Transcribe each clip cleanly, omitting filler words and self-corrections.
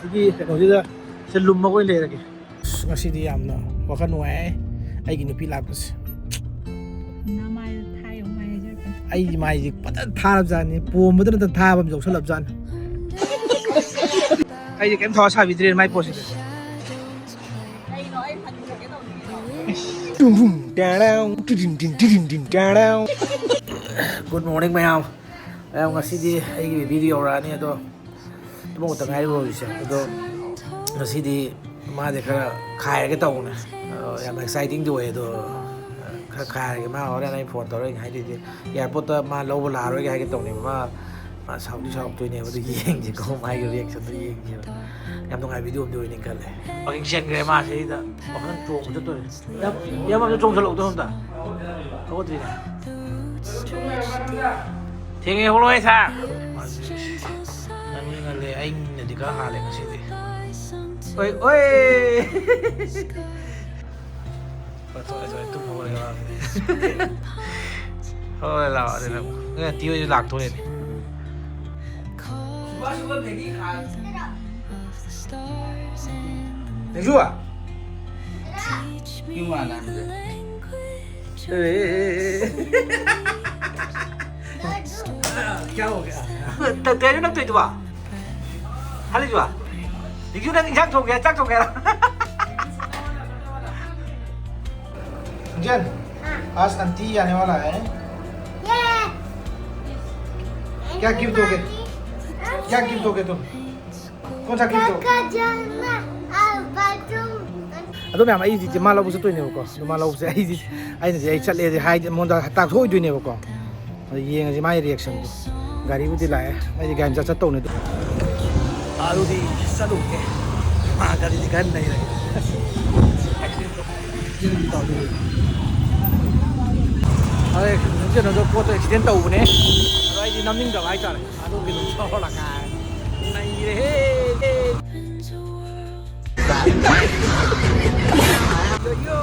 ꯁꯤꯒꯤ ꯀꯩꯅꯣꯁꯤꯗ ꯁꯤ ꯂꯨꯝ ꯑꯩꯈꯣꯏ ꯂꯩꯔꯒꯦ ꯉꯁꯤꯗꯤ ꯌꯥꯝꯅ ꯋꯥꯈꯜ ꯅꯨꯡꯉꯥꯏ ꯑꯩꯒꯤ ꯅꯨꯄꯤ ꯂꯥꯛꯄꯁꯦ ꯑꯩꯒꯤ ꯃꯥꯏꯁꯦ ꯐꯖꯅ ꯊꯥꯔꯕꯖꯥꯠꯅꯤ ꯄꯣꯝꯕꯗ ꯅꯠꯇꯅ ꯊꯥꯕ ꯑꯃ ꯌꯥꯎꯁꯜꯂꯕꯖꯥꯠꯅꯤ ꯑꯩꯁꯦ ꯀꯩꯝ ꯊꯋꯥ ꯁꯥꯕꯤꯗ꯭ꯔꯦ ꯃꯥꯏ ꯄꯣꯠꯁꯤꯗ ꯒꯨꯗ ꯃꯣꯔꯅꯤꯡ ꯃꯌꯥꯝ ꯉꯁꯤꯗꯤ ꯑꯩꯒꯤ ꯕꯦꯕꯤꯗꯤ ꯌꯧꯔꯛꯑꯅꯤ ꯑꯗꯣ ꯇꯨꯝꯃꯛꯇ ꯉꯥꯏꯔꯤꯕ ꯍꯧꯖꯤꯛꯁꯦ ꯑꯗꯣ ꯉꯁꯤꯗꯤ ꯃꯥꯗꯤ ꯈꯔ ꯈꯥꯏꯔꯒꯦ ꯇꯧꯕꯅꯦ ꯌꯥꯝ ꯑꯦꯛꯁꯥꯏꯇꯤꯡꯗꯤ ꯑꯣꯏ ꯑꯗꯣ खर खाएंगे मैं और नहीं फोन तौर एयरपोर्ट मा लौब लारोगे है तौनेबा मा साउदी साउदने येंगे को माइग रिएक्शन येंगे याम नुंगाई वीडियो अमदि ओइने खले वाकिंग चेनग्रे मा सेदा वाखन चोंग चतो याम अमदि चोंग चलौदो हमदा होद्रिने थेंगे होलोय सा ननी ngale ai ne dika hale ngasidi oi oi thôi là đây là cái tiêu lạc thôi này thấy chưa nhưng mà làm gì tớ tớ nó tùy tụi bảo hay là gì bảo thì cứ đang chắc chồng kìa जन आज aunty आने वाला है क्या gift दोगे क्या gift दोगे तुम कौन सा गिफ्ट दोगे अदो मैम आई जी मा लौब चतोइनेबको मा लौब से आई ने चले हाई मोंदा ताखोइदोइनेबको येंग जे माई रिएक्शन गाड़ी बुदी लाए आई गाड़ी जा चतौने आलूदी चलुके मा गाड़ी दिखन नहीं रहे अरे जो पोत एक्सीडेंट तौबने अभी नमनिंगदब हाइतारे अदुगी दum चौरगा नैरे यो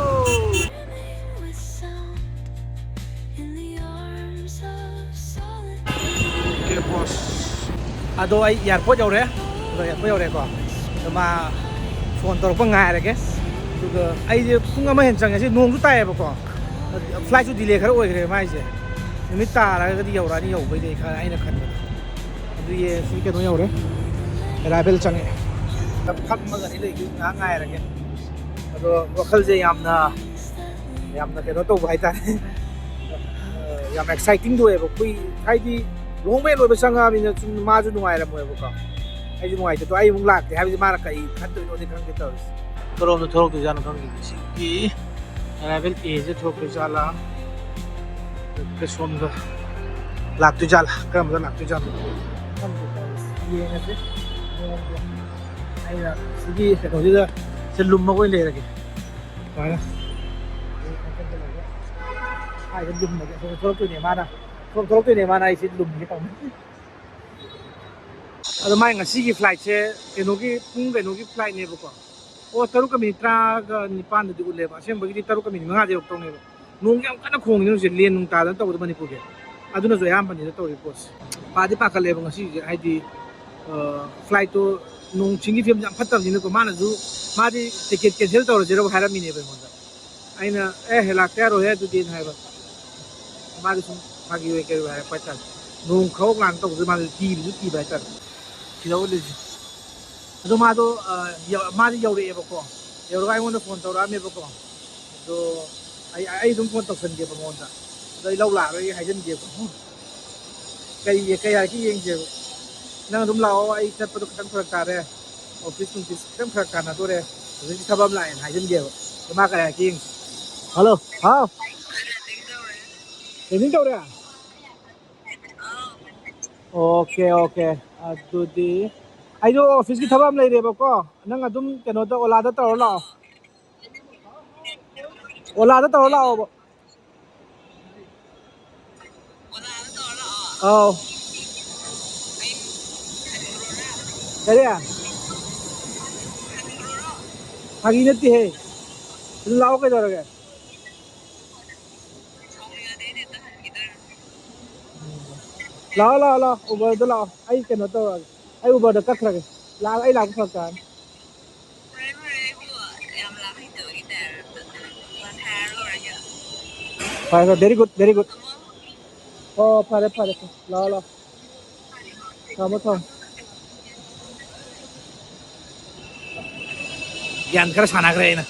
के बॉस अदो आई एयरपोर्ट यौरे एयरपोर्ट यौरे को मा फोन तौरप ngairege दुगा आइजे पुंग अमा हेन चंगे नोंसु तायेबको फ्लाइट डिले खर ओइग्रे माइसे निमित तारागदि यौरानी यौबैदे खर आइना खनबा अदु ये सि केनो यौरे राइबल चंगे फमगनि लेगि ngairege अदो वखलजे यामना केनो तो हाइतारे याम एक्साइटिंग दोएबो कुइ हाइदि लोंबे लोबे चंगा बिना माजु नुआइरमोएबको आइजु नुआइते तो आइ मुंग लाक्ते हाबिजे मारा कई खनतोइनोदि खंगे तौस तोरोम तो थोक जानो खंगे सिकि अराइवल एजे थोक जाला के सोमदा लाक्तु जाला करमदा लाक्तु जाला ये नसे आइना सिकि केनोदिदा से लुम मगोइ लेरगे माना ai cái lùm này cái thôi tôi này mà này xin lùm cái tàu ở mai ngày xí cái flight xe cái nó cái flight này bố ô taruh kami tra cái nipan được ulle ba xem bởi vì taruh kami mga điều tông này nung cái nó khùng nó sẽ liên nung ta đó tàu được bao nhiêu cái adu na rồi am pani tàu report pa di pa kale bang si ai di flight to nung chingi film jam phatam ni ko mana ju ma di ticket cancel tàu rồi zero haram ni ne ba monda aina helak ta ro he du din hai ba ma di sum phagi we ke ba pa ta nung khau ngan tàu ju ma di ki ba ta ki lo le अदो मादो मादी you're बको यौरगा आइमोन phone तौरामे बको अदो आई दुम phone तौसनगे बमोंदा अदो लौ लारोय हाइजनगे बको कई hockey येंगे नंग दुम लाओ आई चतपदो खतम फरक तारे ऑफिस खतम फरक काना तोरे हजि थबम लाइन हाइजनगे मा का हाकी हेलो हां ट्रेनिंग तौरे ओके ओके अदुदी आई जो ऑफिस की थबम ले रे बको नंग अदुम केनो तो ओला दा तौर लाओ औ करे हागी नती है लाओ के जरगे लाओ उबर दो लाओ आई केनो तो आई उबर the कखरगे ลาไอ้ลาผู้การไปก็ very good very good โอ้พาได้รอทำมาทำยันกระชานักเลยนะ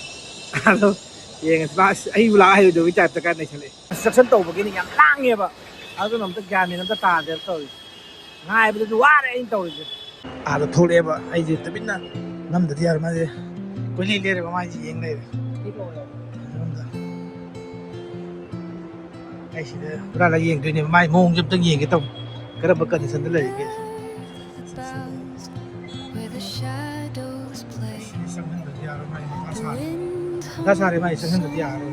ฮัลโหลยังไงบ้างไอ้เวลาให้ดูวิจัยประกันในเฉลยสักชั้นโตเมื่อกี้นี่ยังล่างเงี้ยป่ะเอาตัวน้ำตะการนี่น้ำตาตาเดี๋ยวโตง่ายไปดูว่าอะไรโตเลยเราโทรเลยป่ะไอ้เจ้าบินนะน้ำตาที่อะไรมาเลยไปเรียนป่ะมาจีเองเลยไอ้สิ่งเดียวเราเรียนตัวนี้ไม่มองจำต้องเรียนก็ต้องกระบวนการที่สันติเลยก็ถ้าสารีไม่สังเกตที่อะไร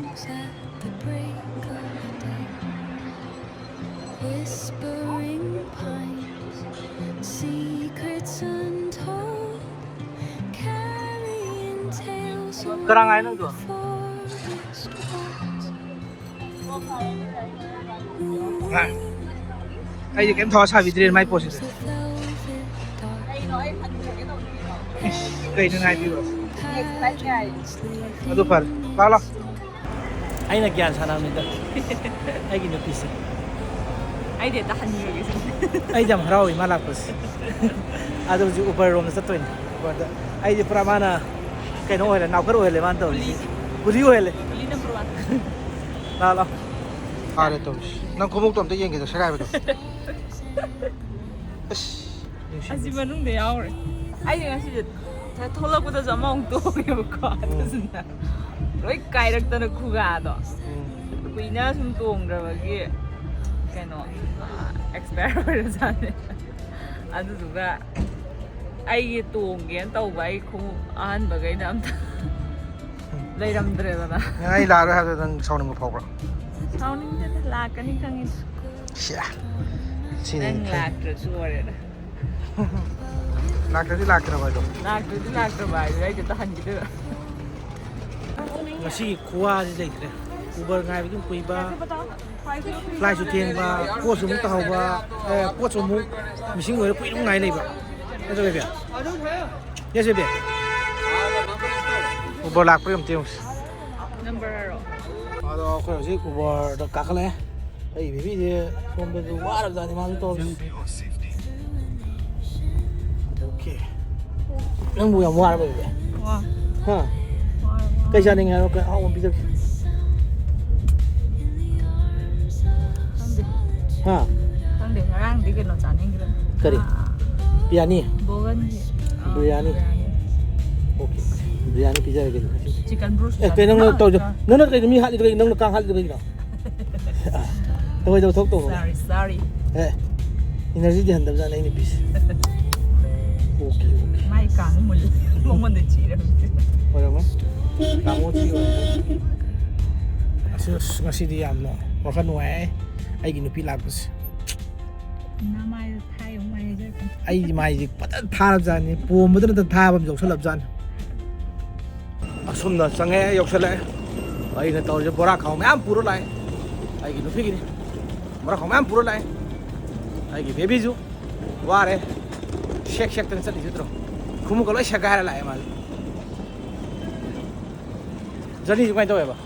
กระไรนั่งตัวไอ้ยังเก็บทอชาวิตเรียนไม่พอสิไอ้ยังไงดีวะมาดูพันมาละไอ้นักกีฬาชนะมิดไอ้กินนุพิเศษไอเดียตาหันอยู่กันไอ้จำเราอีมาลักปุ๊สอาจจะอยู่อุปรมสักตัวนึงไอ้ที่ประมาณน่ะแค่โน้ตเลยนับก็รู้เลยมันตัวนี้บุรีโอ้เลยบุรีนัมเบอร์วันละอะไรตัวนั่งขมุกตัวมันจะยังไงจะใช้ได้ไหมตัวอาชีพมันนุ่งเดียวเลยไอ้ยังไงสิถ้าทุลักก็จะมองตัวอยู่ก่อนสินะร้อยไก่รักตัวนึกคู่กันต่อคุยน่าสมตัวงเราเมื่อกี้แค่โน้ตexperiment ใช่ไหมอันนั้นถูกป่ะไอ้ตัวงเงี้ยตัวไว้คงอ่านแบบไอ้น้ำตาเลยรำเดือดนะไอ้ลาด้วยครับจะต้องชาวนึงมาพอกหรอชาวนึงจะลากกันที่ข้างนี้เชี่ยนั่งลากจะช่วยเลยนะลากที่ลากกระบายตัวลากที่ลากกระบายเลยจะตันกี่เดือนมาสิคัวจะได้เลยอุบัติง่ายไปถึงคุยบ้าฟลายสุดเทียนบ้าพวกสมุนตะเขาบ้าพวกสมุนมีสิ่งอะไรคุยตรงไหนเลยบ้านี่จะไปเบียนี่จะเบียอุบัติหลักเพิ่มเติม number เราคุยสิอุบัติกักเลยไอ้เบบี้เนี่ยผมเป็นตัวว่าเราจะมาตัวโอเคนั่งบุยามว่าอะไรแบบฮะก็จะนี่ไงเราก็เอาวันพิเศษฮะตั้งเดี๋ยวร่างดีกันเราจานนี้กันก็ดิบิริยานีโบกันบิริยานีโอเคบิริยานีพิซซ่ากันชิคก้นบรูสเอ๊ะนั่งเราตัวนั่งเราก็มีหัดเลยนั่งเรากางหัดเลยนะตัวเราทุกตัว sorry เอ๊ะอินเนอร์จีที่หันดับจานนี้พิซโอเคไม่กางมุลมันเดือดจีเลยพอแล้วมั้ยกางมุจีวะmasih diam no makan wae ai ginu pilapus nama thai mai je ai mai ji pata tharap jani pom budna ta thabam jok salap jan asumna sange yok sala ai na taw je bora khaw mam puro lai ai ginu phigini bora khaw mam puro lai ai gi baby ju ware shek tan sali jutro khumu ko lai shagara lai mal jani ju kai to ba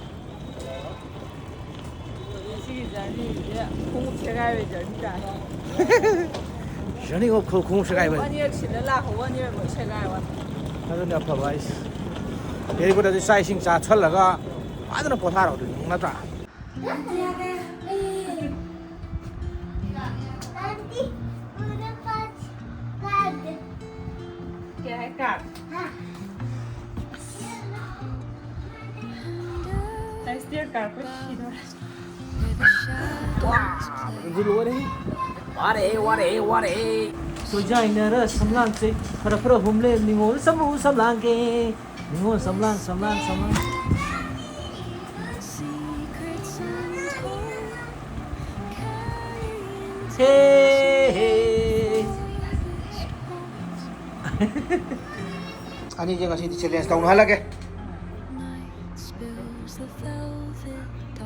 공업 세가야 진짜. 저니 그 공업 세가야. 원이를 신을라 원이를 뭐 세가야 와. 나도 아파 봐이스. 그리고 저 사이싱 자 철라가 아드는 보타라고 맞다. Ware. Sojainara samlang se, para humle ningon samlang ke, ningon samlang. Hey. Ani jangan sini challenge kau nak lagi.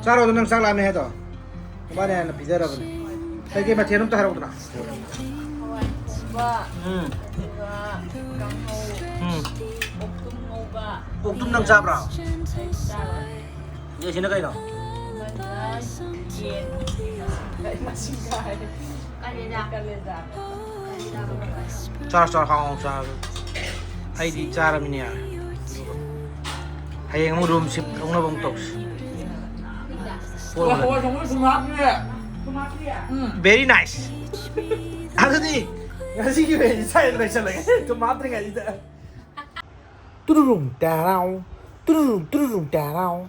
Cara tu nang sang lama ni tu, kemarin nak pizza apa ni? Saya macam mana tu harus tu nak? 볶음 오바. 볶음탕 짜브라. 짜라. 얘 지나 가이나. 예. 마신가이. 깔레자. 깔레자. Cara kang sa ay di cara minya. Hayang mo room sip kung nabang tops. 와 정말 토마토야. Very nice. Ano di? Kasi yung sa'yo na siya lang. Tumatri nga dito. Tururung, taraw. Tururung, tururung, taraw.